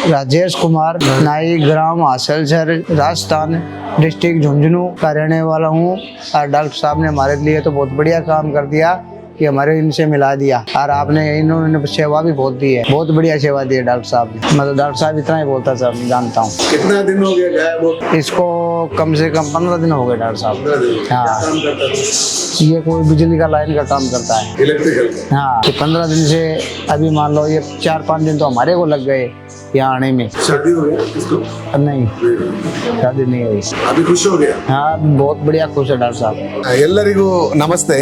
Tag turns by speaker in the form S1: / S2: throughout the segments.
S1: राजेश कुमार, नाई ग्राम हासलसर, राजस्थान डिस्ट्रिक्ट झुंझुनू का रहने वाला हूँ। और डॉक्टर साहब ने हमारे लिए तो बहुत बढ़िया काम कर दिया कि हमारे इनसे मिला दिया, और आपने इन्होंने सेवा भी बहुत दी है, बहुत बढ़िया सेवा दी है डॉक्टर साहब ने। मतलब डॉक्टर साहब इतना ही बोलता सर, जानता हूँ।
S2: कितना दिन हो गया गायब हो?
S1: इसको कम से कम 15 दिन हो गए डॉक्टर साहब।
S2: 15 दिन।
S1: हाँ।
S2: क्या काम करता था?
S1: ये कोई बिजली का लाइन का काम करता है,
S2: इलेक्ट्रिकल।
S1: हाँ। तो 15 दिन से अभी मान लो ये 4-5 दिन तो हमारे को लग गए यहाँ आने में।
S2: शादी हो गया इसको?
S1: नहीं, शादी नहीं हुई।
S2: अभी खुश हो गया?
S1: हाँ, बहुत बढ़िया खुश है डॉक्टर साहब।
S2: ಎಲ್ಲರಿಗೂ ನಮಸ್ತೆ.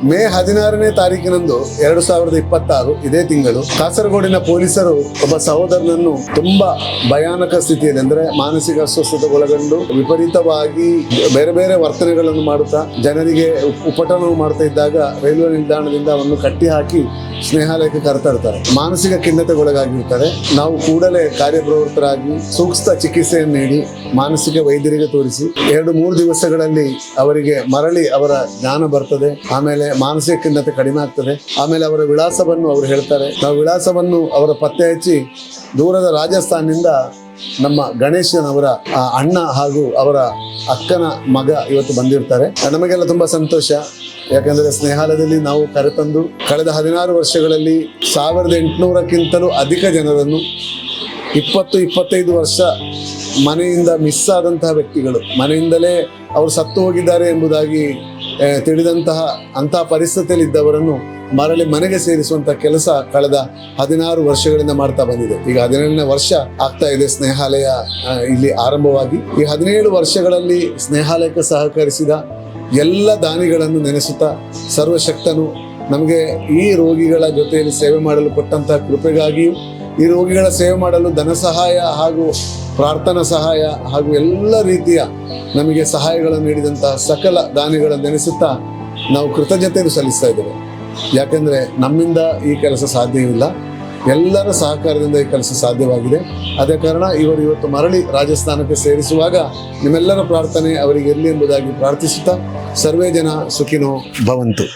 S2: ಮೇ 16ನೇ ತಾರೀಕಿನಂದು 2026 ಇದೇ ತಿಂಗಳು ಕಾಸರಗೋಡಿನ ಪೊಲೀಸರು ಒಬ್ಬ ಸಹೋದರನನ್ನು ತುಂಬಾ ಭಯಾನಕ ಸ್ಥಿತಿಯಲ್ಲಿ, ಅಂದ್ರೆ ಮಾನಸಿಕ ಅಸ್ವಸ್ಥತೆಗೊಳಗೊಂಡು ವಿಪರೀತವಾಗಿ ಬೇರೆ ಬೇರೆ ವರ್ತನೆಗಳನ್ನು ಮಾಡುತ್ತಾ ಜನರಿಗೆ ಉಪಟಳವು ಮಾಡ್ತಾ ಇದ್ದಾಗ ರೈಲ್ವೆ ನಿಲ್ದಾಣದಿಂದ ಅವನ್ನು ಕಟ್ಟಿ ಹಾಕಿ ಸ್ನೇಹಾಲಯಕ್ಕೆ ಕರೆತರ್ತಾರೆ. ಮಾನಸಿಕ ಖಿನ್ನತೆಗೊಳಗಾಗಿರ್ತಾರೆ. ನಾವು ಕೂಡಲೇ ಕಾರ್ಯಪ್ರವೃತ್ತರಾಗಿ ಸೂಕ್ತ ಚಿಕಿತ್ಸೆಯನ್ನು ನೀಡಿ ಮಾನಸಿಕ ವೈದ್ಯರಿಗೆ ತೋರಿಸಿ 2-3 ದಿವಸಗಳಲ್ಲಿ ಅವರಿಗೆ ಮರಳಿ ಅವರ ಜ್ಞಾನ ಬರ್ತದೆ. ಆಮೇಲೆ ಮಾನಸಿಕ ಖಿನ್ನತೆ ಕಡಿಮೆ ಆಗ್ತದೆ. ಆಮೇಲೆ ಅವರ ವಿಳಾಸವನ್ನು ಅವರು ಹೇಳ್ತಾರೆ. ನಾವು ವಿಳಾಸವನ್ನು ಅವರ ಪತ್ತೆ ಹಚ್ಚಿ ದೂರದ ರಾಜಸ್ಥಾನದಿಂದ ನಮ್ಮ ಗಣೇಶನವರ ಅಣ್ಣ ಹಾಗೂ ಅವರ ಅಕ್ಕನ ಮಗ ಇವತ್ತು ಬಂದಿರ್ತಾರೆ. ನಮಗೆಲ್ಲ ತುಂಬಾ ಸಂತೋಷ. ಯಾಕಂದ್ರೆ ಸ್ನೇಹಾಲಯದಲ್ಲಿ ನಾವು ಕರೆತಂದು ಕಳೆದ 16 ವರ್ಷಗಳಲ್ಲಿ 1800ಕ್ಕಿಂತಲೂ ಅಧಿಕ ಜನರನ್ನು 20-25 ವರ್ಷ ಮನೆಯಿಂದ ಮಿಸ್ ಆದಂತಹ ವ್ಯಕ್ತಿಗಳು, ಮನೆಯಿಂದಲೇ ಅವರು ಸತ್ತು ಹೋಗಿದ್ದಾರೆ ಎಂಬುದಾಗಿ ತಿಳಿದಂತಹ ಪರಿಸ್ಥಿತಿಯಲ್ಲಿ ಇದ್ದವರನ್ನು ಮರಳಿ ಮನೆಗೆ ಸೇರಿಸುವಂತಹ ಕೆಲಸ ಕಳೆದ 16 ವರ್ಷಗಳಿಂದ ಮಾಡ್ತಾ ಬಂದಿದೆ. ಈಗ 17ನೇ ವರ್ಷ ಆಗ್ತಾ ಇದೆ ಸ್ನೇಹಾಲಯ ಇಲ್ಲಿ ಆರಂಭವಾಗಿ. ಈ 17 ವರ್ಷಗಳಲ್ಲಿ ಸ್ನೇಹಾಲಯಕ್ಕೆ ಸಹಕರಿಸಿದ ಎಲ್ಲ ದಾನಿಗಳನ್ನು ನೆನೆಸುತ್ತಾ, ಸರ್ವಶಕ್ತನು ನಮಗೆ ಈ ರೋಗಿಗಳ ಜೊತೆಯಲ್ಲಿ ಸೇವೆ ಮಾಡಲು ಕೊಟ್ಟಂತಹ ಕೃಪೆಗಾಗಿಯೂ, ಈ ರೋಗಿಗಳ ಸೇವೆ ಮಾಡಲು ಧನ ಸಹಾಯ ಹಾಗೂ ಪ್ರಾರ್ಥನಾ ಸಹಾಯ ಹಾಗೂ ಎಲ್ಲ ರೀತಿಯ ನಮಗೆ ಸಹಾಯಗಳನ್ನು ನೀಡಿದಂತಹ ಸಕಲ ದಾನಿಗಳನ್ನು ನೆನೆಸುತ್ತಾ ನಾವು ಕೃತಜ್ಞತೆಯನ್ನು ಸಲ್ಲಿಸ್ತಾ ಇದ್ದೇವೆ. ಯಾಕೆಂದರೆ ನಮ್ಮಿಂದ ಈ ಕೆಲಸ ಸಾಧ್ಯವಿಲ್ಲ, ಎಲ್ಲರ ಸಹಕಾರದಿಂದ ಈ ಕೆಲಸ ಸಾಧ್ಯವಾಗಿದೆ. ಅದೇ ಕಾರಣ ಇವರು ಇವತ್ತು ಮರಳಿ ರಾಜಸ್ಥಾನಕ್ಕೆ ಸೇರಿಸುವಾಗ ನಿಮ್ಮೆಲ್ಲರ ಪ್ರಾರ್ಥನೆ ಅವರಿಗೆ ಇರಲಿ ಎಂಬುದಾಗಿ ಪ್ರಾರ್ಥಿಸುತ್ತಾ, ಸರ್ವೇ ಜನ ಸುಖಿನೋ ಭವಂತು.